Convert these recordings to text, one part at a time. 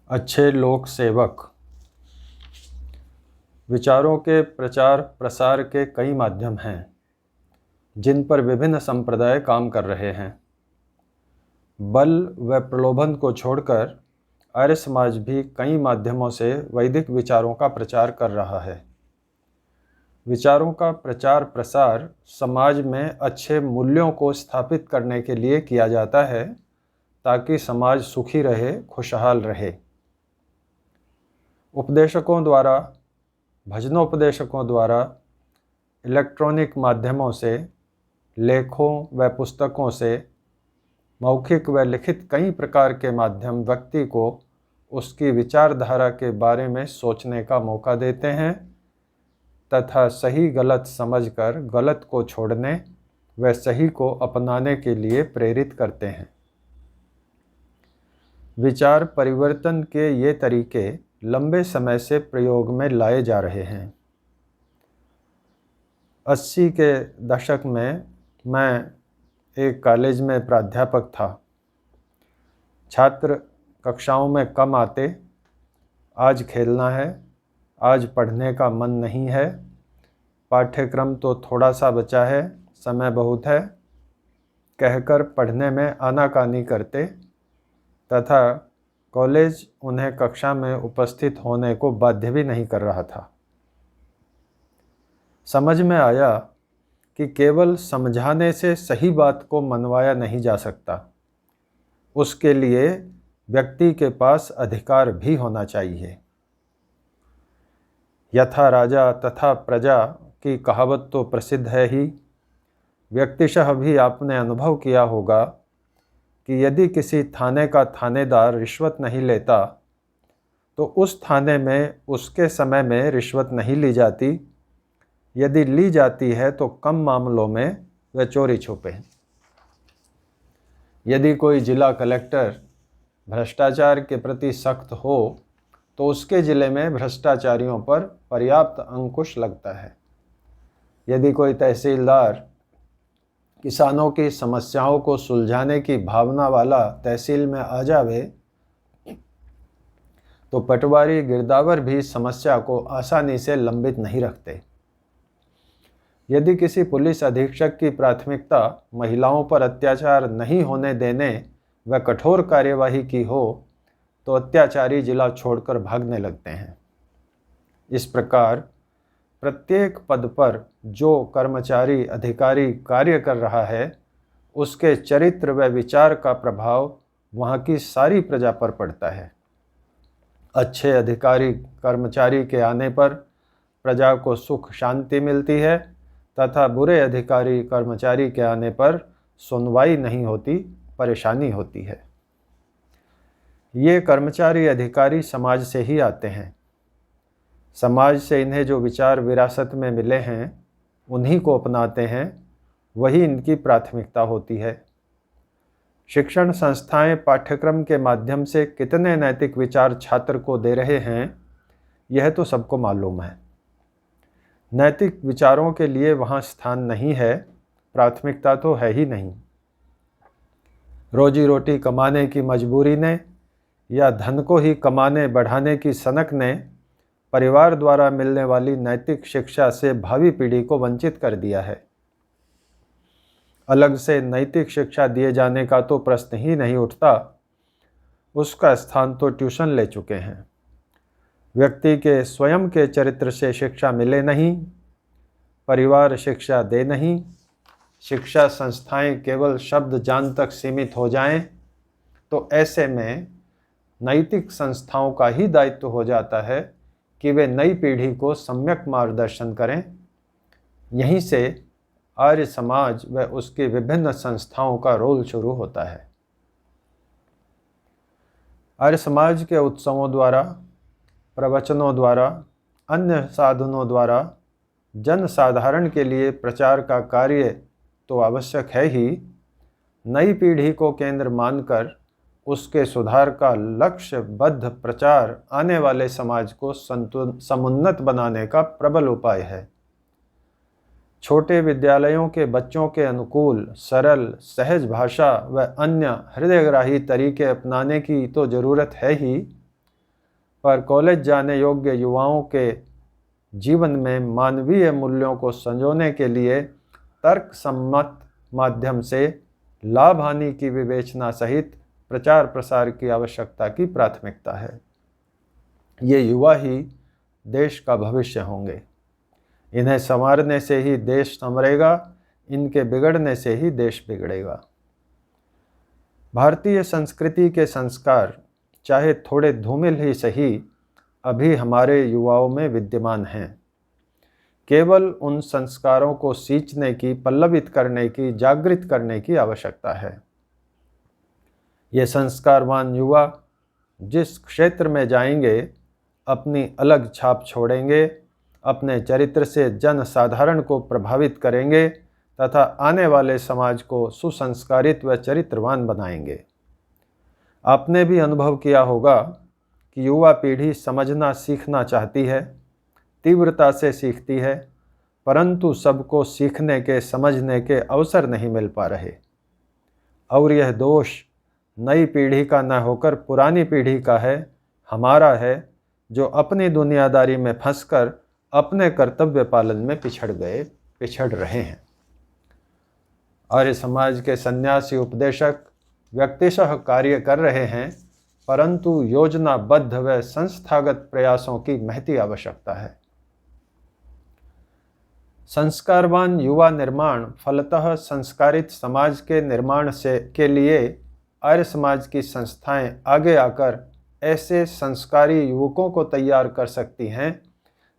अच्छे लोक सेवक। विचारों के प्रचार प्रसार के कई माध्यम हैं जिन पर विभिन्न संप्रदाय काम कर रहे हैं। बल व प्रलोभन को छोड़कर आर्य समाज भी कई माध्यमों से वैदिक विचारों का प्रचार कर रहा है। विचारों का प्रचार प्रसार समाज में अच्छे मूल्यों को स्थापित करने के लिए किया जाता है ताकि समाज सुखी रहे, खुशहाल रहे। उपदेशकों द्वारा, भजनोपदेशकों द्वारा, इलेक्ट्रॉनिक माध्यमों से, लेखों व पुस्तकों से, मौखिक व लिखित कई प्रकार के माध्यम व्यक्ति को उसकी विचारधारा के बारे में सोचने का मौका देते हैं तथा सही गलत समझकर गलत को छोड़ने व सही को अपनाने के लिए प्रेरित करते हैं। विचार परिवर्तन के ये तरीके लंबे समय से प्रयोग में लाए जा रहे हैं। 80 के दशक में मैं एक कॉलेज में प्राध्यापक था। छात्र कक्षाओं में कम आते, आज खेलना है, आज पढ़ने का मन नहीं है, पाठ्यक्रम तो थोड़ा सा बचा है, समय बहुत है, कहकर पढ़ने में आनाकानी करते तथा कॉलेज उन्हें कक्षा में उपस्थित होने को बाध्य भी नहीं कर रहा था। समझ में आया कि केवल समझाने से सही बात को मनवाया नहीं जा सकता, उसके लिए व्यक्ति के पास अधिकार भी होना चाहिए। यथा राजा तथा प्रजा की कहावत तो प्रसिद्ध है ही। व्यक्तिशः भी आपने अनुभव किया होगा कि यदि किसी थाने का थानेदार रिश्वत नहीं लेता तो उस थाने में उसके समय में रिश्वत नहीं ली जाती, यदि ली जाती है तो कम मामलों में वह चोरी छुपे। यदि कोई जिला कलेक्टर भ्रष्टाचार के प्रति सख्त हो तो उसके जिले में भ्रष्टाचारियों पर पर्याप्त अंकुश लगता है। यदि कोई तहसीलदार किसानों की समस्याओं को सुलझाने की भावना वाला तहसील में आ जावे तो पटवारी गिरदावर भी समस्या को आसानी से लंबित नहीं रखते। यदि किसी पुलिस अधीक्षक की प्राथमिकता महिलाओं पर अत्याचार नहीं होने देने व कठोर कार्यवाही की हो तो अत्याचारी जिला छोड़कर भागने लगते हैं। इस प्रकार प्रत्येक पद पर जो कर्मचारी अधिकारी कार्य कर रहा है उसके चरित्र व विचार का प्रभाव वहाँ की सारी प्रजा पर पड़ता है। अच्छे अधिकारी कर्मचारी के आने पर प्रजा को सुख शांति मिलती है तथा बुरे अधिकारी कर्मचारी के आने पर सुनवाई नहीं होती, परेशानी होती है। ये कर्मचारी अधिकारी समाज से ही आते हैं। समाज से इन्हें जो विचार विरासत में मिले हैं उन्हीं को अपनाते हैं, वही इनकी प्राथमिकता होती है। शिक्षण संस्थाएं पाठ्यक्रम के माध्यम से कितने नैतिक विचार छात्र को दे रहे हैं यह तो सबको मालूम है। नैतिक विचारों के लिए वहाँ स्थान नहीं है, प्राथमिकता तो है ही नहीं। रोजी रोटी कमाने की मजबूरी ने या धन को ही कमाने बढ़ाने की सनक ने परिवार द्वारा मिलने वाली नैतिक शिक्षा से भावी पीढ़ी को वंचित कर दिया है। अलग से नैतिक शिक्षा दिए जाने का तो प्रश्न ही नहीं उठता, उसका स्थान तो ट्यूशन ले चुके हैं। व्यक्ति के स्वयं के चरित्र से शिक्षा मिले नहीं, परिवार शिक्षा दे नहीं, शिक्षा संस्थाएं केवल शब्द जान तक सीमित हो जाएं, तो ऐसे में नैतिक संस्थाओं का ही दायित्व हो जाता है कि वे नई पीढ़ी को सम्यक मार्गदर्शन करें। यहीं से आर्य समाज व उसके विभिन्न संस्थाओं का रोल शुरू होता है। आर्य समाज के उत्सवों द्वारा, प्रवचनों द्वारा, अन्य साधनों द्वारा जन साधारण के लिए प्रचार का कार्य तो आवश्यक है ही, नई पीढ़ी को केंद्र मानकर उसके सुधार का लक्ष्यबद्ध प्रचार आने वाले समाज को समुन्नत बनाने का प्रबल उपाय है। छोटे विद्यालयों के बच्चों के अनुकूल सरल सहज भाषा व अन्य हृदयग्राही तरीके अपनाने की तो ज़रूरत है ही, पर कॉलेज जाने योग्य युवाओं के जीवन में मानवीय मूल्यों को संजोने के लिए तर्क सम्मत माध्यम से लाभ हानि की विवेचना सहित प्रचार प्रसार की आवश्यकता की प्राथमिकता है। ये युवा ही देश का भविष्य होंगे। इन्हें संवारने से ही देश संवरेगा, इनके बिगड़ने से ही देश बिगड़ेगा। भारतीय संस्कृति के संस्कार चाहे थोड़े धूमिल ही सही अभी हमारे युवाओं में विद्यमान हैं। केवल उन संस्कारों को सींचने की, पल्लवित करने की, जागृत करने की आवश्यकता है। ये संस्कारवान युवा जिस क्षेत्र में जाएंगे अपनी अलग छाप छोड़ेंगे, अपने चरित्र से जन साधारण को प्रभावित करेंगे तथा आने वाले समाज को सुसंस्कारित व चरित्रवान बनाएंगे। आपने भी अनुभव किया होगा कि युवा पीढ़ी समझना सीखना चाहती है, तीव्रता से सीखती है, परंतु सबको सीखने के, समझने के अवसर नहीं मिल पा रहे। और यह दोष नई पीढ़ी का न होकर पुरानी पीढ़ी का है, हमारा है, जो अपनी दुनियादारी में फंसकर अपने कर्तव्य पालन में पिछड़ रहे हैं। आर्य समाज के सन्यासी उपदेशक व्यक्तिशः कार्य कर रहे हैं, परंतु योजनाबद्ध व संस्थागत प्रयासों की महती आवश्यकता है। संस्कारवान युवा निर्माण फलतः संस्कारित समाज के निर्माण के लिए आर्य समाज की संस्थाएं आगे आकर ऐसे संस्कारी युवकों को तैयार कर सकती हैं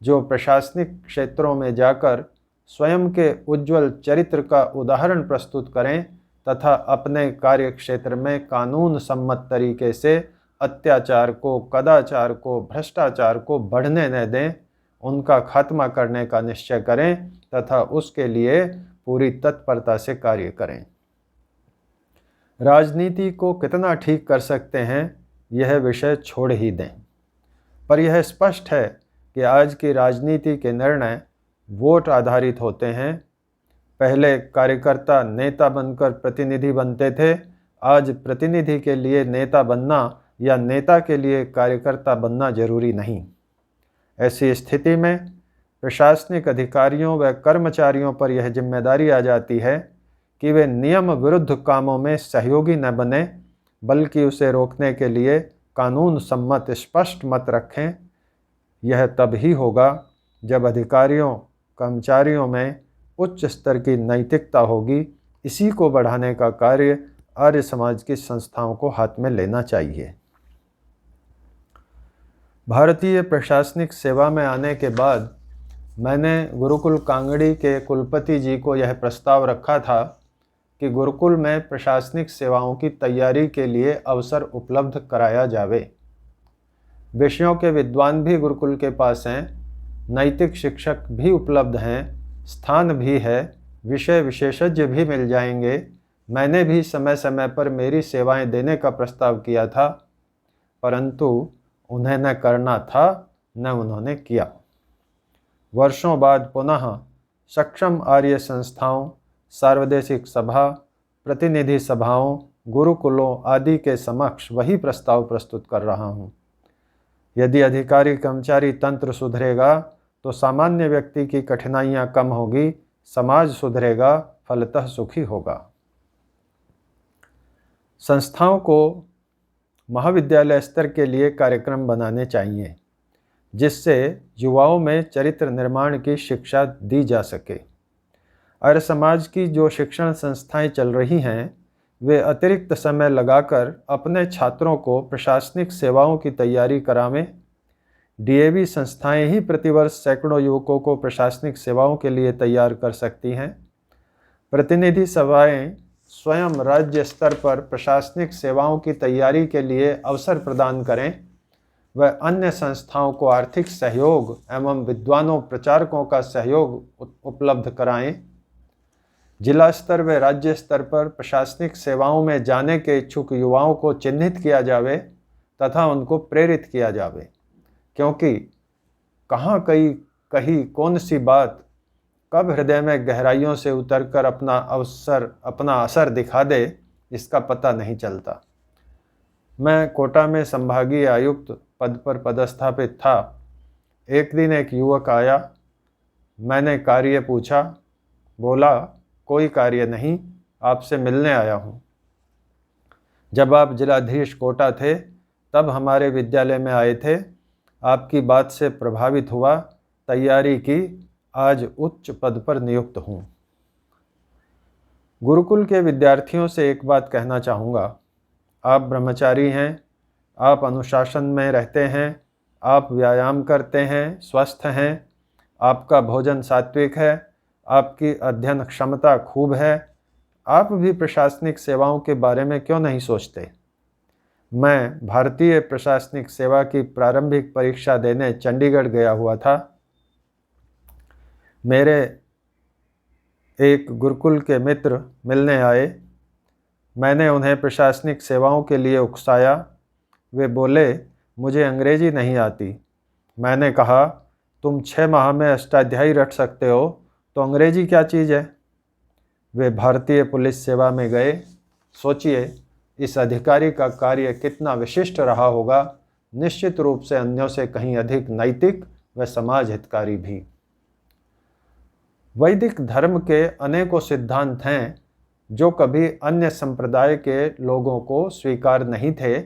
जो प्रशासनिक क्षेत्रों में जाकर स्वयं के उज्ज्वल चरित्र का उदाहरण प्रस्तुत करें तथा अपने कार्य क्षेत्र में कानून सम्मत तरीके से अत्याचार को, कदाचार को, भ्रष्टाचार को बढ़ने न दें, उनका खात्मा करने का निश्चय करें तथा उसके लिए पूरी तत्परता से कार्य करें। राजनीति को कितना ठीक कर सकते हैं यह विषय छोड़ ही दें, पर यह स्पष्ट है कि आज की राजनीति के निर्णय वोट आधारित होते हैं। पहले कार्यकर्ता नेता बनकर प्रतिनिधि बनते थे, आज प्रतिनिधि के लिए नेता बनना या नेता के लिए कार्यकर्ता बनना जरूरी नहीं। ऐसी स्थिति में प्रशासनिक अधिकारियों व कर्मचारियों पर यह जिम्मेदारी आ जाती है कि वे नियम विरुद्ध कामों में सहयोगी न बने, बल्कि उसे रोकने के लिए कानून सम्मत स्पष्ट मत रखें। यह तब ही होगा जब अधिकारियों, कर्मचारियों में उच्च स्तर की नैतिकता होगी। इसी को बढ़ाने का कार्य आर्य समाज की संस्थाओं को हाथ में लेना चाहिए। भारतीय प्रशासनिक सेवा में आने के बाद मैंने गुरुकुल कांगड़ी के कुलपति जी को यह प्रस्ताव रखा था कि गुरुकुल में प्रशासनिक सेवाओं की तैयारी के लिए अवसर उपलब्ध कराया जावे। विषयों के विद्वान भी गुरुकुल के पास हैं, नैतिक शिक्षक भी उपलब्ध हैं, स्थान भी है, विषय विशेषज्ञ भी मिल जाएंगे। मैंने भी समय समय पर मेरी सेवाएं देने का प्रस्ताव किया था, परंतु उन्हें न करना था न उन्होंने किया। वर्षों बाद पुनः सक्षम आर्य संस्थाओं, सार्वदेशिक सभा, प्रतिनिधि सभाओं, गुरुकुलों आदि के समक्ष वही प्रस्ताव प्रस्तुत कर रहा हूँ। यदि अधिकारी कर्मचारी तंत्र सुधरेगा तो सामान्य व्यक्ति की कठिनाइयाँ कम होगी, समाज सुधरेगा, फलतः सुखी होगा। संस्थाओं को महाविद्यालय स्तर के लिए कार्यक्रम बनाने चाहिए जिससे युवाओं में चरित्र निर्माण की शिक्षा दी जा सके। आर्य समाज की जो शिक्षण संस्थाएं चल रही हैं वे अतिरिक्त समय लगाकर अपने छात्रों को प्रशासनिक सेवाओं की तैयारी करावें। डीएवी संस्थाएं ही प्रतिवर्ष सैकड़ों युवकों को प्रशासनिक सेवाओं के लिए तैयार कर सकती हैं। प्रतिनिधि सभाएं स्वयं राज्य स्तर पर प्रशासनिक सेवाओं की तैयारी के लिए अवसर प्रदान करें व अन्य संस्थाओं को आर्थिक सहयोग एवं विद्वानों प्रचारकों का सहयोग उपलब्ध कराएं। जिला स्तर व राज्य स्तर पर प्रशासनिक सेवाओं में जाने के इच्छुक युवाओं को चिन्हित किया जावे तथा उनको प्रेरित किया जावे, क्योंकि कहाँ कहीं कौन सी बात कब हृदय में गहराइयों से उतरकर अपना असर दिखा दे, इसका पता नहीं चलता। मैं कोटा में संभागीय आयुक्त पद पर पदस्थापित था। एक दिन एक युवक आया, मैंने कार्य पूछा, बोला कोई कार्य नहीं, आपसे मिलने आया हूँ। जब आप जिलाधीश कोटा थे तब हमारे विद्यालय में आए थे, आपकी बात से प्रभावित हुआ, तैयारी की, आज उच्च पद पर नियुक्त हूँ। गुरुकुल के विद्यार्थियों से एक बात कहना चाहूँगा, आप ब्रह्मचारी हैं, आप अनुशासन में रहते हैं, आप व्यायाम करते हैं, स्वस्थ हैं, आपका भोजन सात्विक है, आपकी अध्ययन क्षमता खूब है, आप भी प्रशासनिक सेवाओं के बारे में क्यों नहीं सोचते? मैं भारतीय प्रशासनिक सेवा की प्रारंभिक परीक्षा देने चंडीगढ़ गया हुआ था। मेरे एक गुरुकुल के मित्र मिलने आए। मैंने उन्हें प्रशासनिक सेवाओं के लिए उकसाया। वे बोले, मुझे अंग्रेजी नहीं आती। मैंने कहा, तुम 6 माह में अष्टाध्यायी रट सकते हो, तो अंग्रेजी क्या चीज़ है? वे भारतीय पुलिस सेवा में गए। सोचिए, इस अधिकारी का कार्य कितना विशिष्ट रहा होगा, निश्चित रूप से अन्यों से कहीं अधिक नैतिक व समाज हितकारी भी। वैदिक धर्म के अनेकों सिद्धांत हैं जो कभी अन्य संप्रदाय के लोगों को स्वीकार नहीं थे,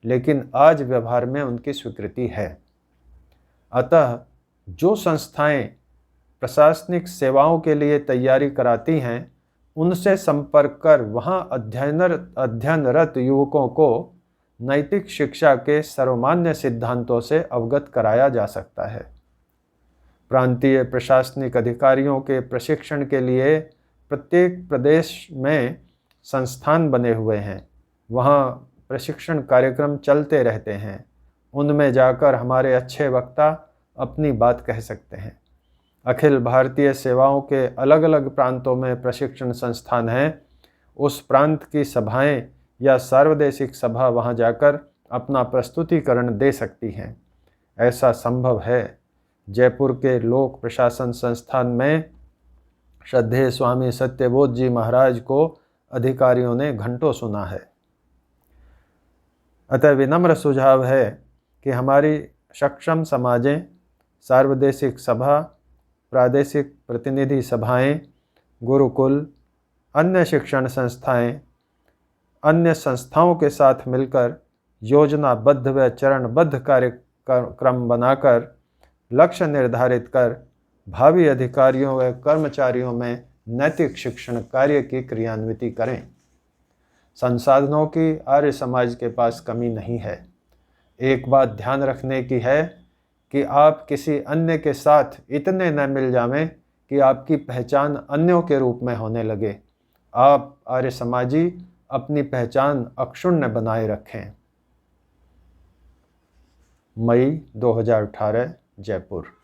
लेकिन आज व्यवहार में उनकी स्वीकृति है। अतः जो संस्थाएं प्रशासनिक सेवाओं के लिए तैयारी कराती हैं, उनसे संपर्क कर वहां अध्ययनरत युवकों को नैतिक शिक्षा के सर्वमान्य सिद्धांतों से अवगत कराया जा सकता है। प्रांतीय प्रशासनिक अधिकारियों के प्रशिक्षण के लिए प्रत्येक प्रदेश में संस्थान बने हुए हैं। वहाँ प्रशिक्षण कार्यक्रम चलते रहते हैं। उनमें जाकर हमारे अच्छे वक्ता अपनी बात कह सकते हैं। अखिल भारतीय सेवाओं के अलग अलग प्रांतों में प्रशिक्षण संस्थान हैं। उस प्रांत की सभाएं या सार्वदेशिक सभा वहां जाकर अपना प्रस्तुतिकरण दे सकती हैं। ऐसा संभव है। जयपुर के लोक प्रशासन संस्थान में श्रद्धेय स्वामी सत्यबोध जी महाराज को अधिकारियों ने घंटों सुना है। अतः विनम्र सुझाव है कि हमारी सक्षम समाजें, सार्वदेशिक सभा, प्रादेशिक प्रतिनिधि सभाएं, गुरुकुल, अन्य शिक्षण संस्थाएं, अन्य संस्थाओं के साथ मिलकर योजनाबद्ध व चरणबद्ध कार्यक्रम बनाकर लक्ष्य निर्धारित कर भावी अधिकारियों व कर्मचारियों में नैतिक शिक्षण कार्य की क्रियान्विति करें। संसाधनों की आर्य समाज के पास कमी नहीं है। एक बात ध्यान रखने की है कि आप किसी अन्य के साथ इतने न मिल जावें कि आपकी पहचान अन्यों के रूप में होने लगे। आप आर्य समाजी अपनी पहचान अक्षुण्ण बनाए रखें। मई 2018, जयपुर।